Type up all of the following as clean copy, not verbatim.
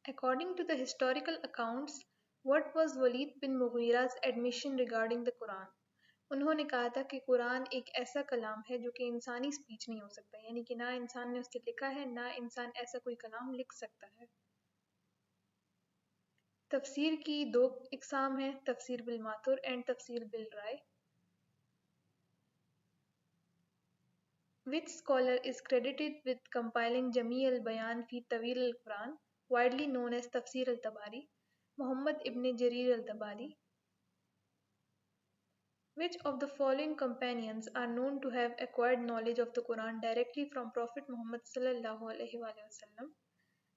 According to the historical accounts, what was Walid bin Mughira's admission regarding the Quran? انہوں نے کہا تھا کہ قرآن ایک ایسا کلام ہے جو کہ انسانی سپیچ نہیں ہو سکتا، یعنی کہ نہ انسان نے اس کے لکھا ہے نہ انسان ایسا کوئی کلام لکھ سکتا ہے۔ تفسیر کی دو اقسام ہیں، تفسیر بالماتور اینڈ تفسیر بالرائے۔ Which scholar is credited with compiling Jami al-Bayan fi Tawil al-Quran, widely known as Tafsir al-Tabari? Muhammad ibn Jarir al-Tabari. Which of the following companions are known to have acquired knowledge of the Quran directly from Prophet Muhammad sallallahu alaihi wasallam?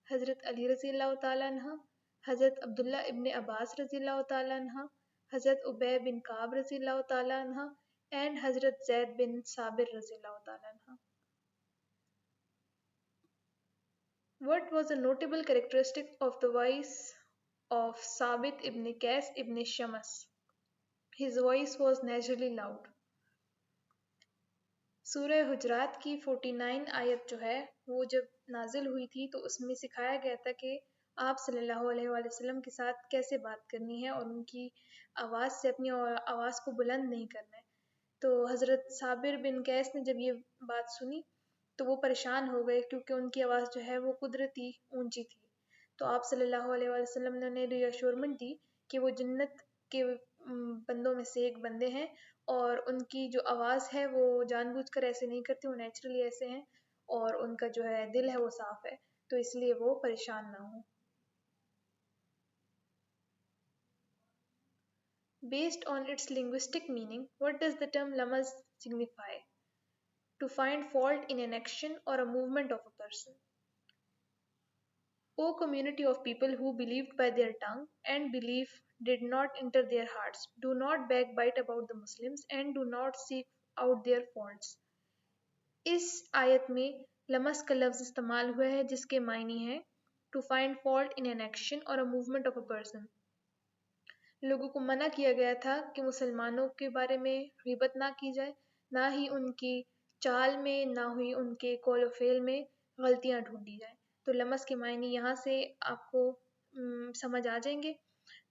Hazrat Ali رضی اللہ تعالیٰ عنہ، حضرت عبداللہ ابن عباس رضی اللہ تعالیٰ عنہ، حضرت عبی بن کعب رضی اللہ تعالیٰ عنہ and حضرت زید بن ثابت رضی اللہ تعالیٰ عنہ۔ What was a notable characteristic of the voice of Sabit ibn Qais ibn Shams? His voice was naturally loud. سورہ حجرات کی 49 آیت جو ہے وہ جب نازل ہوئی تھی تو اس میں سکھایا گیا تھا کہ آپ صلی اللہ علیہ وآلہ وسلم کے ساتھ کیسے بات کرنی ہے اور ان کی آواز سے اپنی آواز کو بلند نہیں کرنا ہے۔ تو حضرت صابر بن قیس نے جب یہ بات سنی تو وہ پریشان ہو گئے کیونکہ ان کی آواز جو ہے وہ قدرتی اونچی تھی۔ تو آپ صلی اللہ علیہ وآلہ وسلم نے انہیں ری ایشورمنٹ دی کہ وہ جنت کے بندوں میں سے ایک بندے ہیں اور ان کی جو آواز ہے وہ جان بوجھ کر ایسے نہیں کرتے، وہ نیچرلی ایسے ہیں اور ان کا جو ہے دل ہے وہ صاف ہے، تو اس لیے وہ پریشان نہ ہوں۔ Based on its linguistic meaning, what does the term lamaz signify? To find fault in an action or a movement of a person. O community of people who believed by their tongue and belief did not enter their hearts, do not backbite about the Muslims and do not seek out their faults. اس آیت میں لمس کا لفظ استعمال ہوا ہے جس کے معنی ہے to find fault in an action or a movement of a person. لوگوں کو منع کیا گیا تھا کہ مسلمانوں کے بارے میں غیبت نہ کی جائے، نہ ہی ان کی چال میں نہ ہی ان کے قول و فعل میں غلطیاں ڈھونڈی جائیں۔ تو لمس کے معنی یہاں سے آپ کو سمجھ آ جائیں گے۔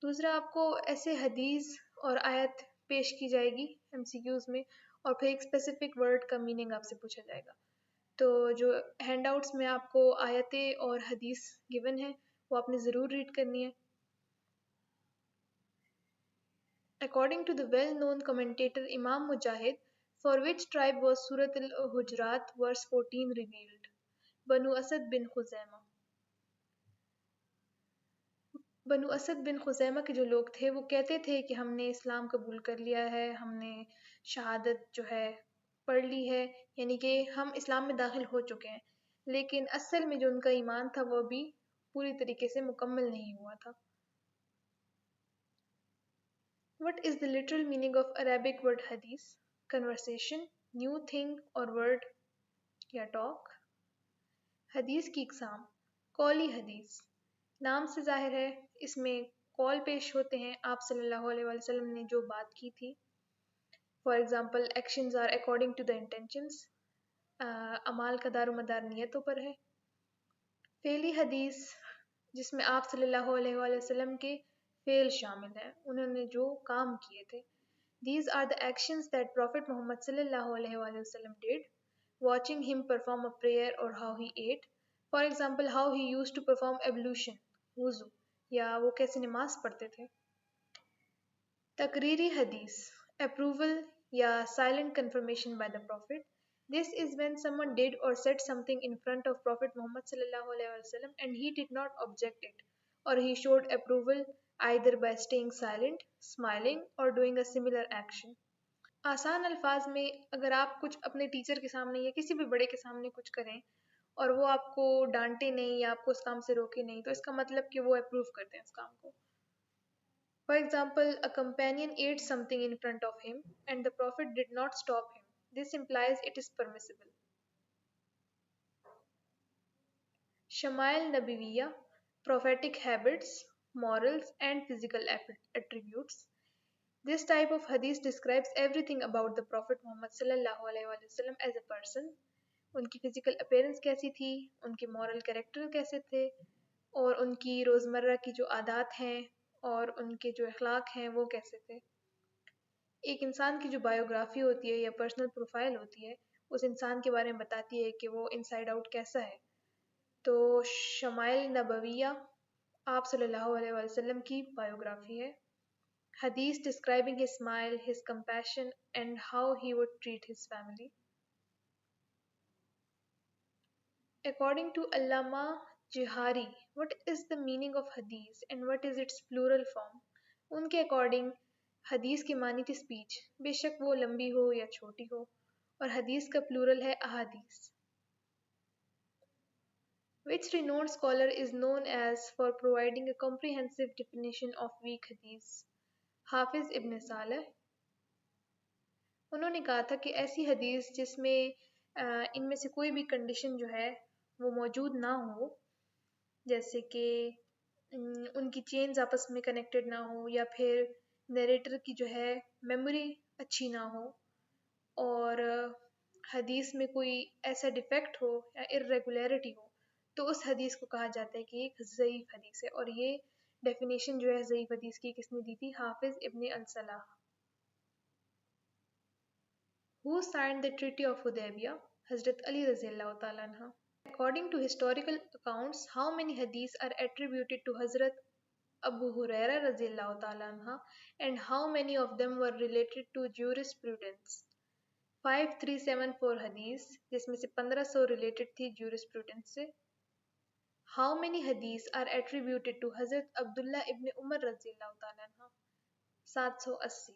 دوسرا آپ کو ایسے حدیث اور آیت پیش کی جائے گی ایم سی کیوز میں اور پھر ایک اسپیسیفک ورڈ کا میننگ آپ سے پوچھا جائے گا۔ تو جو ہینڈ آؤٹس میں آپ کو آیتیں اور حدیث گیون ہے وہ آپ نے ضرور ریڈ کرنی ہے۔ According to the well-known commentator Imam Mujahid, for which tribe was Surat al-Hujurat verse 14 revealed? Banu Asad bin Khuzaimah. بنو اسد بن خزیمہ کے جو لوگ تھے وہ کہتے تھے کہ ہم نے اسلام قبول کر لیا ہے، ہم نے شہادت جو ہے پڑھ لی ہے، یعنی کہ ہم اسلام میں داخل ہو چکے ہیں، لیکن اصل میں جو ان کا ایمان تھا وہ بھی پوری طریقے سے مکمل نہیں ہوا تھا۔ What is the literal meaning of Arabic word hadith? Conversation, new thing or word یا talk۔ حدیث کی اقسام، قولی حدیث، نام سے ظاہر ہے اس میں قول پیش ہوتے ہیں، آپ صلی اللہ علیہ وآلہ وسلم نے جو بات کی تھی۔ For example actions are according to the intentions, اعمال کا دار و مدار نیتوں پر ہے۔ فعلی حدیث جس میں آپ صلی اللہ علیہ وآلہ وسلم کے فعل شامل ہیں، انہوں نے جو کام کیے تھے۔ These are the actions that Prophet Muhammad صلی اللہ علیہ وآلہ وسلم did, watching him perform a prayer or how he ate. For example, how he used to perform ablution, وضو، یا وہ کیسے نماز پڑھتے تھے۔ تقریری حدیث، approval یا silent confirmation by the Prophet. This is when someone did or said something in front of Prophet Muhammad صلی اللہ علیہ وسلم and he did not object it, or he showed approval either by staying silent, smiling or doing a similar action. آسان الفاظ میں اگر آپ کچھ اپنے ٹیچر کے سامنے یا کسی بھی بڑے کے سامنے کچھ کریں اور وہ آپ کو ڈانٹے نہیں یا آپ کو اس کام سے روکے نہیں تو اس کا مطلب کہ وہ اپروو کرتے ہیں اس کام کو۔ For example, a companion ate something in front of him and the Prophet did not stop him. This implies it is permissible. Shumail نبویہ، prophetic habits, morals and physical attributes. This type of hadith describes everything about the Prophet Muhammad صلی اللہ علیہ وآلہ وسلم as a person. ان کی physical appearance کیسی تھی، ان کے moral character کیسے تھے، اور ان کی روزمرہ کی جو عادات ہیں اور ان کے جو اخلاق ہیں وہ کیسے تھے. ایک انسان کی جو بایوگرافی ہوتی ہے یا پرسنل پروفائل ہوتی ہے اس انسان کے بارے میں بتاتی ہے کہ وہ انسائڈ آؤٹ کیسا ہے. تو شمائل نبویہ آپ صلی اللہ علیہ وسلم کی بایوگرافی ہے. حدیث describing his smile, his compassion and how he would treat his family. According to Allama Jihari, what is the meaning of hadith and what is its plural form? ان کے اکارڈنگ حدیث کی معنی تھی اسپیچ، بے شک وہ لمبی ہو یا چھوٹی ہو، اور حدیث کا پلورل ہے احادیث. Which renowned scholar is known as for providing a comprehensive definition of weak hadith? حافظ ابن صالح. انہوں نے کہا تھا کہ ایسی حدیث جس میں ان میں سے کوئی بھی کنڈیشن جو ہے وہ موجود نہ ہو، جیسے کہ ان کی چینز آپس میں کنیکٹڈ نہ ہو، یا پھر نیریٹر کی جو ہے میموری اچھی نہ ہو، اور حدیث میں کوئی ایسا ڈیفیکٹ ہو یا ارریگولیرٹی ہو، تو اس حدیث کو کہا جاتا ہے کہ ایک ضعیف حدیث ہے. اور یہ ڈیفینیشن جو ہے ضعیف حدیث کی کس نے دی تھی؟ حافظ ابن الصلاح. Who signed the Treaty of Hudaybiyah? Hazrat Ali رضی اللہ تعالیٰ عنہ. According to historical accounts, how many hadiths are attributed to Hazrat Abu Huraira رضی اللہ تعالیٰ عنہ and how many of them were related to jurisprudence? 5374 hadiths جس میں سے 1500 related تھی jurisprudence سے. How many hadiths are attributed to Hazrat Abdullah ibn Umar رضی اللہ تعالیٰ عنہ؟ 780.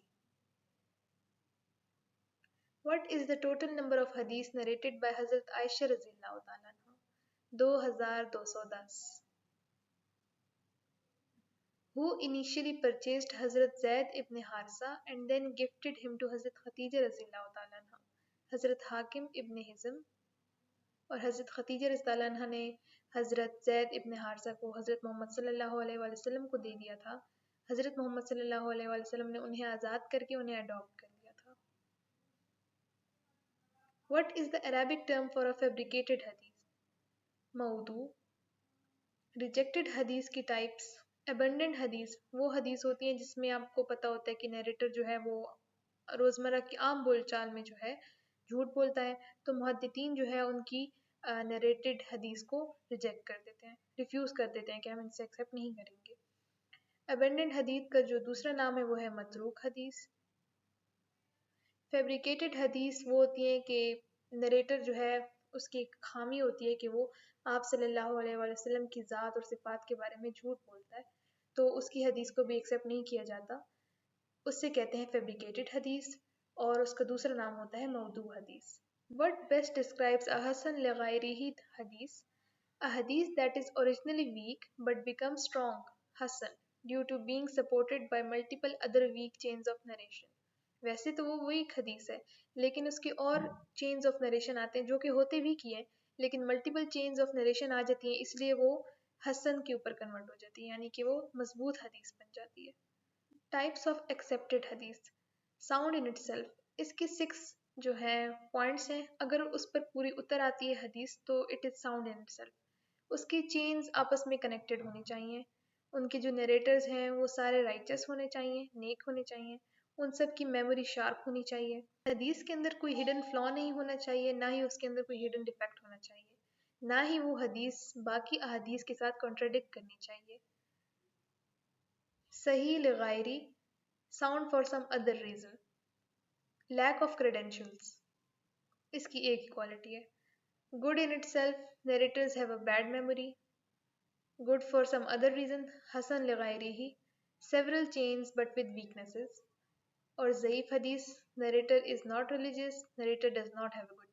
What is the total number of hadiths narrated by Hazrat Aisha رضی اللہ تعالیٰ عنہ؟ 2210. Who initially purchased Hazrat Zaid ibn Harisa and then gifted him to Hazrat Khatija رضی اللہ تعالیٰ عنہ؟ حضرت حاکم ابن حزم. اور حضرت خدیجہ رضی اللہ عنہ نے حضرت زید ابن حارثہ کو حضرت محمد صلی اللہ علیہ وآلہ وسلم کو دے دیا تھا. حضرت محمد صلی اللہ علیہ وآلہ وسلم نے انہیں آزاد کر کے انہیں اڈاپٹ کر لیا تھا. What is the Arabic term for a fabricated hadith? موضوع. ریجیکٹڈ حدیث کی ٹائپس. ابنڈنٹ حدیث وہ حدیث ہوتی ہیں جس میں آپ کو پتہ ہوتا ہے کہ نیریٹر جو ہے وہ روزمرہ کی عام بول چال میں جو ہے جھوٹ بولتا ہے، تو محدثین جو ہے ان کی نیریٹڈ حدیث کو ریجیکٹ کر دیتے ہیں، ریفیوز کر دیتے ہیں کہ ہم ان سے ایکسیپٹ نہیں کریں گے. ابنڈنٹ حدیث کا جو دوسرا نام ہے وہ ہے متروک حدیث. فیبریکیٹڈ حدیث وہ ہوتی ہیں کہ نریٹر جو ہے اس کی ایک خامی ہوتی ہے کہ وہ آپ صلی اللہ علیہ وآلہ وسلم کی ذات اور صفات کے بارے میں جھوٹ بولتا ہے، تو اس کی حدیث کو بھی ایکسیپٹ نہیں کیا جاتا، اس سے کہتے ہیں فیبریکیٹڈ حدیث، اور اس کا دوسرا نام ہوتا ہے موضوع حدیث. What best describes a Hasan لغیرہ حدیث? A hadith that is originally weak but becomes strong, Hasan, due to being supported by multiple other weak chains of narration. ویسے تو وہ ویک حدیث ہے لیکن اس کے اور چینز آف نریشن آتے ہیں جو کہ ہوتے ویک ہی ہیں، لیکن ملٹیپل چینز آف نریشن آ جاتی ہیں، اس لیے وہ حسن کے اوپر کنورٹ ہو جاتی ہے، یعنی کہ وہ مضبوط حدیث بن جاتی ہے. ٹائپس آف ایکسیپٹڈ حدیث. Sound in itself. اس کے 6 جو ہے پوائنٹس ہیں، اگر اس پر پوری اتر آتی ہے حدیث تو it is sound in itself. اس کی چینز آپس میں کنیکٹڈ ہونی چاہیے، ان کے جو نریٹرز ہیں وہ سارے رائچس ہونے چاہیے، نیک ہونے چاہیے، ان سب کی میموری شارپ ہونی چاہیے. حدیث کے اندر کوئی ہڈن فلا نہیں ہونا چاہیے، نہ ہی اس کے اندر کوئی ہڈن ڈیفیکٹ ہونا چاہیے، نہ ہی وہ حدیث باقی احادیث کے ساتھ کنٹراڈکٹ کرنی چاہیے. صحیح لغائری. Sound for some other reason. Lack of credentials. اس کی ایک ہی کوالٹی ہے. Good in itself. Narrators have a bad memory. Good for some other reason. Hasan لغائری. several chains but with weaknesses. اور ضعیف حدیث. narrator is not religious, narrator does not have a good